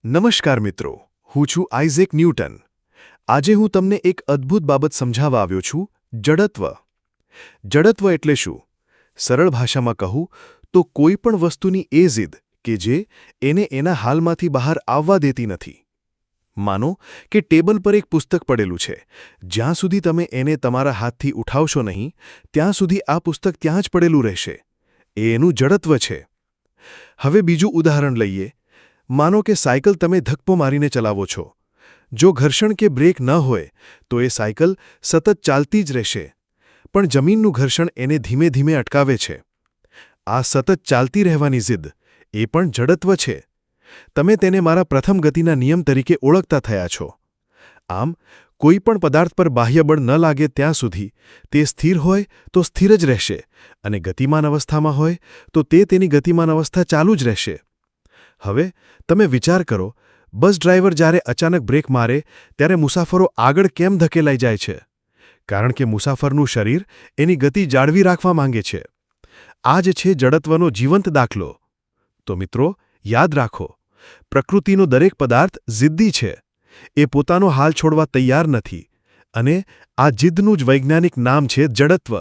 નમસ્કાર મિત્રો, હું છું આઇઝેક ન્યૂટન. આજે હું તમને એક અદ્ભુત બાબત સમજાવવા આવ્યો છું, જડત્વ. જડત્વ એટલે શું? સરળ ભાષામાં કહું તો કોઈ પણ વસ્તુની એ જિદ કે જે એને એના હાલમાંથી બહાર આવવા દેતી નથી. માનો કે ટેબલ પર એક પુસ્તક પડેલું છે. જ્યાં સુધી તમે એને તમારા હાથથી ઉઠાવશો નહીં, ત્યાં સુધી આ પુસ્તક ત્યાં જ પડેલું રહેશે. એ એનું જડત્વ છે. હવે બીજું ઉદાહરણ લઈએ. માનો કે સાયકલ તમે ધક્કો મારીને ચલાવો છો. જો ઘર્ષણ કે બ્રેક ન હોય તો એ સાયકલ સતત ચાલતી જ રહેશે. પણ જમીનનું ઘર્ષણ એને ધીમે ધીમે અટકાવે છે. આ સતત ચાલતી રહેવાની જિદ, એ પણ જડત્વ છે. તમે તેને મારા પ્રથમ ગતિના નિયમ તરીકે ઓળખતા થયા છો. આમ, કોઈ પણ પદાર્થ પર બાહ્ય બળ ન લાગે ત્યાં સુધી તે સ્થિર હોય તો સ્થિર જ રહેશે, અને ગતિમાન અવસ્થામાં હોય તો તે તેની ગતિમાન અવસ્થા ચાલુ જ રહેશે. હવે તમે વિચાર કરો, બસ ડ્રાઈવર જ્યારે અચાનક બ્રેક મારે ત્યારે મુસાફરો આગળ કેમ ધકેલાઈ જાય છે? કારણ કે મુસાફરનું શરીર એની ગતિ જાળવી રાખવા માંગે છે. આ જ છે જડત્વનો જીવંત દાખલો. તો મિત્રો, યાદ રાખો, પ્રકૃતિનો દરેક પદાર્થ જિદ્દી છે. એ પોતાનો હાલ છોડવા તૈયાર નથી. અને આ જિદ્દનું જ વૈજ્ઞાનિક નામ છે જડત્વ.